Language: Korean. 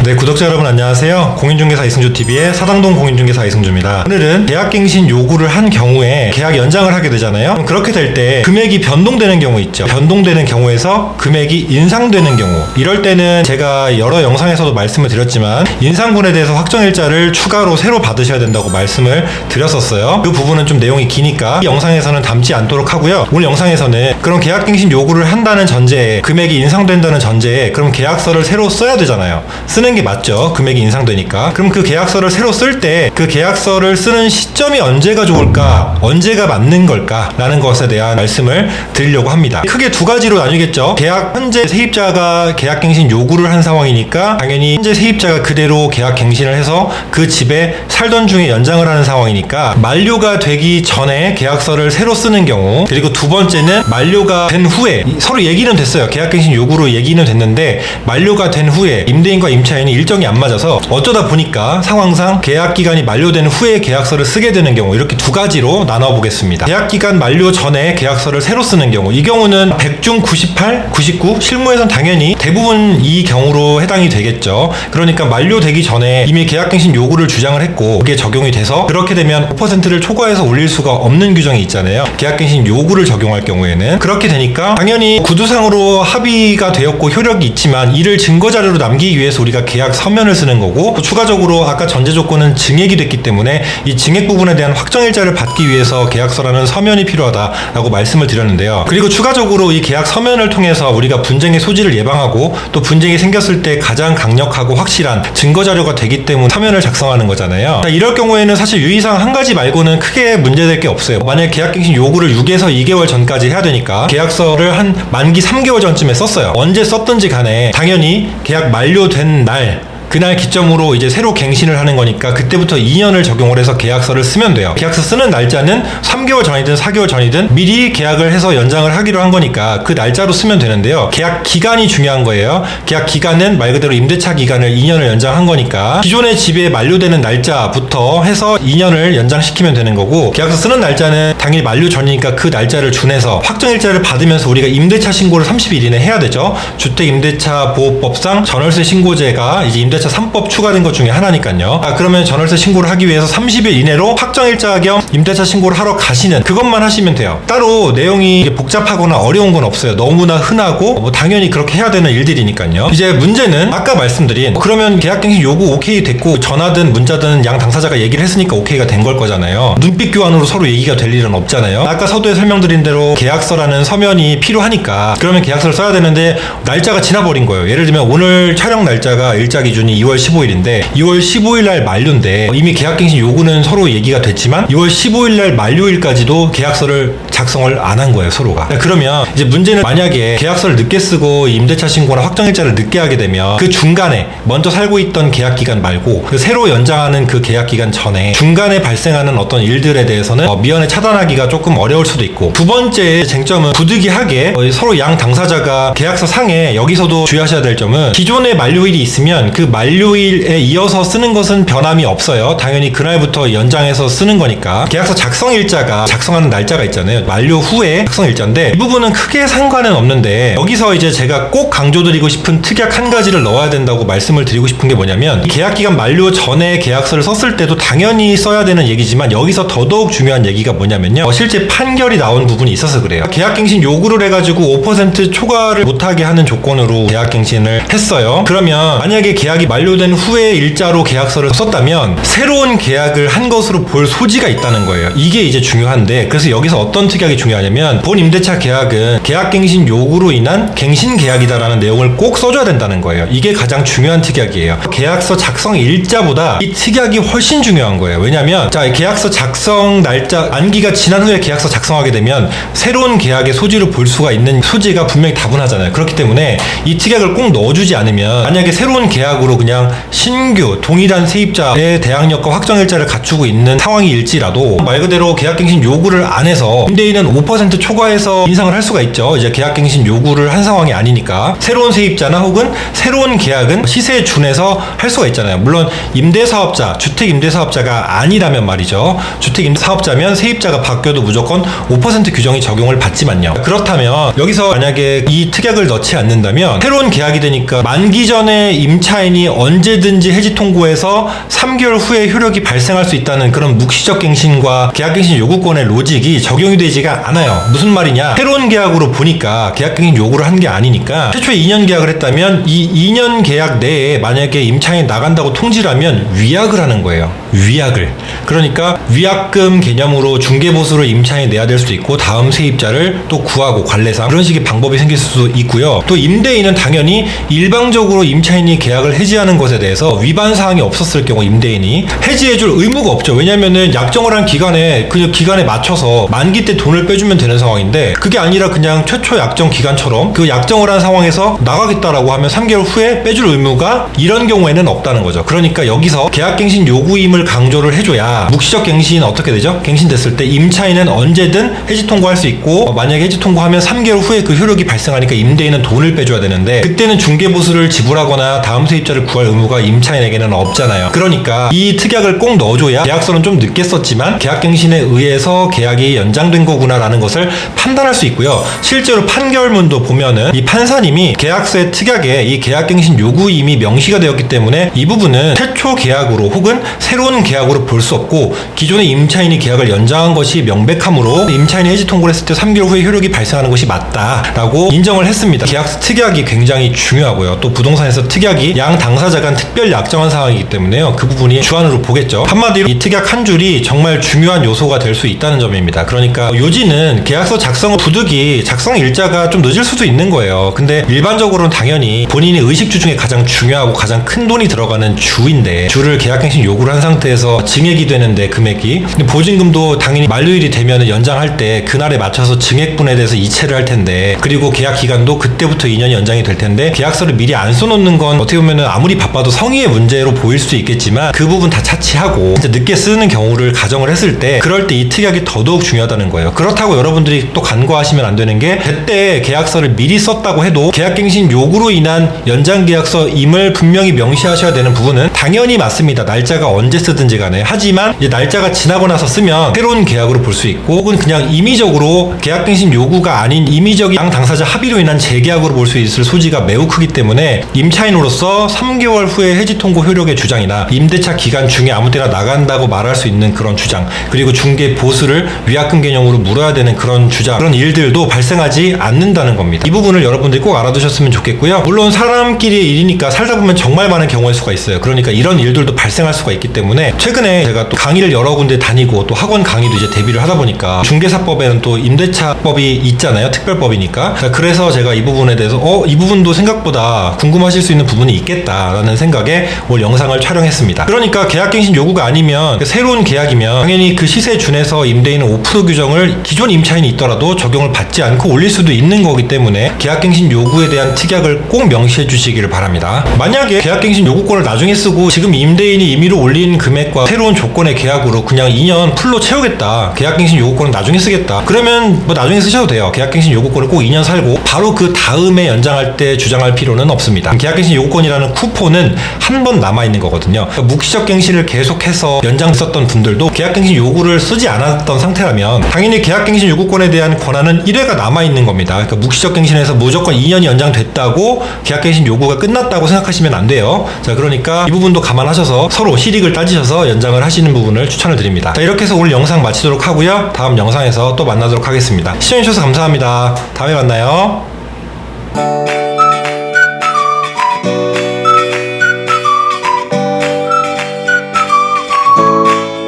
네, 구독자 여러분 안녕하세요. 공인중개사 이승주TV의 사당동 공인중개사 이승주입니다. 오늘은 계약갱신 요구를 한 경우에 계약 연장을 하게 되잖아요. 그렇게 될 때 금액이 변동되는 경우 있죠. 변동되는 경우에서 금액이 인상되는 경우, 이럴 때는 제가 여러 영상에서도 말씀을 드렸지만 인상분에 대해서 확정일자를 추가로 새로 받으셔야 된다고 말씀을 드렸었어요. 그 부분은 좀 내용이 기니까 이 영상에서는 담지 않도록 하고요. 오늘 영상에서는 그런 계약갱신 요구를 한다는 전제에, 금액이 인상된다는 전제에, 그럼 계약서를 새로 써야 되잖아요. 쓰는 게 맞죠. 금액이 인상되니까. 그럼 그 계약서를 새로 쓸 때 그 계약서를 쓰는 시점이 언제가 좋을까, 언제가 맞는 걸까 라는 것에 대한 말씀을 드리려고 합니다. 크게 두 가지로 나뉘겠죠. 현재 세입자가 계약갱신 요구를 한 상황이니까 당연히 현재 세입자가 그대로 계약갱신을 해서 그 집에 살던 중에 연장을 하는 상황이니까 만료가 되기 전에 계약서를 새로 쓰는 경우, 그리고 두 번째는 만료가 된 후에, 서로 얘기는 됐어요. 계약갱신 요구로 얘기는 됐는데 만료가 된 후에 임대인과 임차인이 일정이 안 맞아서 어쩌다 보니까 상황상 계약기간이 만료된 후에 계약서를 쓰게 되는 경우, 이렇게 두 가지로 나눠보겠습니다. 계약기간 만료 전에 계약서를 새로 쓰는 경우, 이 경우는 100중 98, 99 실무에선 당연히 대부분 이 경우로 해당이 되겠죠. 그러니까 만료되기 전에 이미 계약갱신 요구를 주장을 했고 그게 적용이 돼서, 그렇게 되면 5%를 초과해서 올릴 수가 없는 규정이 있잖아요. 계약갱신 요구를 적용할 경우에는. 그렇게 되니까 당연히 구두상으로 합의가 되었고 효력이 있지만 이를 증거자료로 남기기 위해서 우리가 계약 서면을 쓰는 거고, 또 추가적으로 아까 전제 조건은 증액이 됐기 때문에 이 증액 부분에 대한 확정일자를 받기 위해서 계약서라는 서면이 필요하다라고 말씀을 드렸는데요. 그리고 추가적으로 이 계약 서면을 통해서 우리가 분쟁의 소지를 예방하고 또 분쟁이 생겼을 때 가장 강력하고 확실한 증거자료가 되기 때문에 서면을 작성하는 거잖아요. 이럴 경우에는 사실 유의사항 한 가지 말고는 크게 문제될 게 없어요. 만약에 계약갱신 요구를 6에서 2개월 전까지 해야 되니까 계약서를 한 만기 3개월 전쯤에 썼어요. 언제 썼든지 간에 당연히 계약 만료된 날, 그날 기점으로 이제 새로 갱신을 하는 거니까 그때부터 2년을 적용을 해서 계약서를 쓰면 돼요. 계약서 쓰는 날짜는 3개월 전이든 4개월 전이든 미리 계약을 해서 연장을 하기로 한 거니까 그 날짜로 쓰면 되는데요. 계약 기간이 중요한 거예요. 계약 기간은 말 그대로 임대차 기간을 2년을 연장한 거니까 기존의 집에 만료되는 날짜부터 해서 2년을 연장시키면 되는 거고, 계약서 쓰는 날짜는 당연히 만료 전이니까 그 날짜를 준해서 확정일자를 받으면서 우리가 임대차 신고를 30일 이내 해야 되죠. 주택임대차보호법상 전월세 신고제가 이제 임대차 3법 추가된 것 중에 하나니까요. 그러면 전월세 신고를 하기 위해서 30일 이내로 확정일자 겸 임대차 신고를 하러 가시는, 그것만 하시면 돼요. 따로 내용이 복잡하거나 어려운 건 없어요. 너무나 흔하고 당연히 그렇게 해야 되는 일들이니까요. 이제 문제는 아까 말씀드린, 그러면 계약갱신 요구 오케이 됐고 전화든 문자든 양 당사자가 얘기를 했으니까 오케이가 된 걸 거잖아요. 눈빛 교환으로 서로 얘기가 될 일은 없잖아요. 아까 서두에 설명드린 대로 계약서라는 서면이 필요하니까 그러면 계약서를 써야 되는데 날짜가 지나버린 거예요. 예를 들면 오늘 촬영 날짜가 일자 기준이 2월 15일인데 2월 15일 날 만료인데 이미 계약갱신 요구는 서로 얘기가 됐지만 2월 15일 날 만료일까지도 계약서를 작성을 안 한 거예요, 서로가. 그러면 이제 문제는, 만약에 계약서를 늦게 쓰고 임대차 신고나 확정일자를 늦게 하게 되면 그 중간에 먼저 살고 있던 계약기간 말고 그 새로 연장하는 그 계약기간 전에 중간에 발생하는 어떤 일들에 대해서는 미연에 차단하기가 조금 어려울 수도 있고, 두 번째 쟁점은 부득이하게 서로 양 당사자가 계약서 상에 여기서도 주의하셔야 될 점은, 기존에 만료일이 있으면 그 만료일에 이어서 쓰는 것은 변함이 없어요. 당연히 그날부터 연장해서 쓰는 거니까. 계약서 작성일자가, 작성하는 날짜가 있잖아요. 만료 후에 작성일자인데 이 부분은 크게 상관은 없는데, 여기서 이제 제가 꼭 강조드리고 싶은 특약 한 가지를 넣어야 된다고 말씀을 드리고 싶은 게 뭐냐면, 계약기간 만료 전에 계약서를 썼을 때도 당연히 써야 되는 얘기지만 여기서 더더욱 중요한 얘기가 뭐냐면요, 실제 판결이 나온 부분이 있어서 그래요. 계약갱신 요구를 해가지고 5% 초과를 못하게 하는 조건으로 계약갱신을 했어요. 그러면 만약에 계약이 만료된 후에 일자로 계약서를 썼다면 새로운 계약을 한 것으로 볼 소지가 있다는 거예요. 이게 이제 중요한데, 그래서 여기서 어떤 특약이 중요하냐면, 본 임대차 계약은 계약갱신 요구로 인한 갱신 계약이다라는 내용을 꼭 써줘야 된다는 거예요. 이게 가장 중요한 특약이에요. 계약서 작성 일자보다 이 특약이 훨씬 중요한 거예요. 왜냐면 계약서 작성 날짜 만기가 지난 후에 계약서 작성하게 되면 새로운 계약의 소지로 볼 수가 있는 소지가 분명히 다분하잖아요. 그렇기 때문에 이 특약을 꼭 넣어주지 않으면, 만약에 새로운 계약으로 그냥 신규 동일한 세입자의 대항력과 확정일자를 갖추고 있는 상황일지라도 말 그대로 계약갱신 요구를 안 해서 임대인은 5% 초과해서 인상을 할 수가 있죠. 이제 계약갱신 요구를 한 상황이 아니니까. 새로운 세입자나 혹은 새로운 계약은 시세에 준해서 할 수가 있잖아요. 물론 임대사업자, 주택임대사업자가 아니라면 말이죠. 주택임대사업자면 세입자가 바뀌어도 무조건 5% 규정이 적용을 받지만요. 그렇다면 여기서 만약에 이 특약을 넣지 않는다면 새로운 계약이 되니까 만기 전에 임차인이 언제든지 해지 통고해서 3개월 후에 효력이 발생할 수 있다는 그런 묵시적 갱신과 계약갱신 요구권의 로직이 적용이 되지가 않아요. 무슨 말이냐? 새로운 계약으로 보니까 계약갱신 요구를 한 게 아니니까 최초에 2년 계약을 했다면 이 2년 계약 내에 만약에 임차인이 나간다고 통지를 하면 위약을 하는 거예요. 위약을. 그러니까 위약금 개념으로 중개보수를 임차인이 내야 될 수도 있고 다음 세입자를 또 구하고 관례상 그런 식의 방법이 생길 수도 있고요. 또 임대인은 당연히 일방적으로 임차인이 계약을 해지하는 것에 대해서 위반 사항이 없었을 경우 임대인이 해지해줄 의무가 없죠. 왜냐면은 약정을 한 기간에 그 기간에 맞춰서 만기 때 돈을 빼주면 되는 상황인데 그게 아니라 그냥 최초 약정 기간처럼 그 약정을 한 상황에서 나가겠다라고 하면 3개월 후에 빼줄 의무가 이런 경우에는 없다는 거죠. 그러니까 여기서 계약갱신 요구임을 강조를 해줘야 묵시적 갱신은 어떻게 되죠? 갱신됐을 때 임차인은 언제든 해지 통고할 수 있고 만약에 해지 통고하면 3개월 후에 그 효력이 발생하니까 임대인은 돈을 빼줘야 되는데 그때는 중개보수를 지불하거나 다음 세입자를 구할 의무가 임차인에게는 없잖아요. 그러니까 이 특약을 꼭 넣어줘야 계약서는 좀 늦게 썼지만 계약갱신에 의해서 계약이 연장된 거구나라는 것을 판단할 수 있고요. 실제로 판결문도 보면은 이 판사님이 계약서의 특약에 이 계약갱신 요구임이 명시가 되었기 때문에 이 부분은 최초 계약으로 혹은 새로운 계약으로 볼 수 없고 기존의 임차인이 계약을 연장한 것이 명백하므로 임차인이 해지 통고를 했을 때 3개월 후에 효력이 발생하는 것이 맞다라고 인정을 했습니다. 계약서 특약이 굉장히 중요하고요. 또 부동산에서 특약이 양 당사자 간 특별 약정한 사항이기 때문에요. 그 부분이 주안으로 보겠죠. 한마디로 이 특약 한 줄이 정말 중요한 요소가 될 수 있다는 점입니다. 그러니까 요지는 계약서 작성 부득이 작성 일자가 좀 늦을 수도 있는 거예요. 근데 일반적으로는 당연히 본인이 의식주 중에 가장 중요하고 가장 큰 돈이 들어가는 주인데 주를 계약갱신 요구를 한 상태에서 증액이 되는데 금액이 보증금도 당연히 만료일이 되면 연장할 때 그날에 맞춰서 증액분에 대해서 이체를 할 텐데 그리고 계약 기간도 그때부터 2년이 연장이 될 텐데 계약서를 미리 안 써놓는 건 어떻게 보면은 아무리 바빠도 성의의 문제로 보일 수 있겠지만 그 부분 다 차치하고 진짜 늦게 쓰는 경우를 가정을 했을 때 그럴 때 이 특약이 더더욱 중요하다는 거예요. 그렇다고 여러분들이 또 간과하시면 안 되는 게 그때 계약서를 미리 썼다고 해도 계약갱신 요구로 인한 연장 계약서임을 분명히 명시하셔야 되는 부분은 당연히 맞습니다. 날짜가 언제 쓰든지 간에. 하지만 이제 날짜가 지나고 나서 쓰면 새로운 계약으로 볼 수 있고 혹은 그냥 임의적으로 계약갱신 요구가 아닌 임의적인 양 당사자 합의로 인한 재계약으로 볼 수 있을 소지가 매우 크기 때문에 임차인으로서 3개월 후에 해지 통고 효력의 주장이나 임대차 기간 중에 아무 때나 나간다고 말할 수 있는 그런 주장 그리고 중개 보수를 위약금 개념으로 물어야 되는 그런 주장 그런 일들도 발생하지 않는다는 겁니다. 이 부분을 여러분들이 꼭 알아두셨으면 좋겠고요. 물론 사람끼리의 일이니까 살다 보면 정말 많은 경우일 수가 있어요. 그러니까 이런 일들도 발생할 수가 있기 때문에 최근에 제가 또 강의를 여러 군데 다니고 또 학원 강의도 이제 대비를 하다 보니까 중개사법에는 또 임대차법이 있잖아요. 특별법이니까. 그래서 제가 이 부분에 대해서 이 부분도 생각보다 궁금하실 수 있는 부분이 있겠다라는 생각에 오늘 영상을 촬영했습니다. 그러니까 계약갱신 요구가 아니면 새로운 계약이면 당연히 그 시세에 준해서 임대인은 5% 규정을 기존 임차인이 있더라도 적용을 받지 않고 올릴 수도 있는 거기 때문에 계약갱신 요구에 대한 특약을 꼭 명시해 주시기를 바랍니다. 만약에 계약갱신 요구권을 나중에 쓰고 지금 임대인이 임의로 올린 금액과 새로운 조건의 계약으로 그냥 2년 풀로 채우겠다. 계약갱신 요구권은 나중에 쓰겠다. 그러면 뭐 나중에 쓰셔도 돼요. 계약갱신 요구권을 꼭 2년 살고 바로 그 다음에 연장할 때 주장할 필요는 없습니다. 계약갱신 요구권이라는 쿠폰은 한 번 남아있는 거거든요. 그러니까 묵시적 갱신을 계속해서 연장 썼던 분들도 계약갱신 요구를 쓰지 않았던 상태라면 당연히 계약갱신 요구권에 대한 권한은 1회가 남아있는 겁니다. 그러니까 묵시적 갱신에서 무조건 2년이 연장됐다고 계약갱신 요구가 끝났다고 생각하시면 안 돼요. 자, 그러니까 이 부분도 감안하셔서 서로 실익을 따지셔서 연장을 하시는 부분을 추천을 드립니다. 자, 이렇게 해서 오늘 영상 마치도록 하고요. 다음 영상에서 또 만나도록 하겠습니다. 시청해주셔서 감사합니다. 다음에 만나요.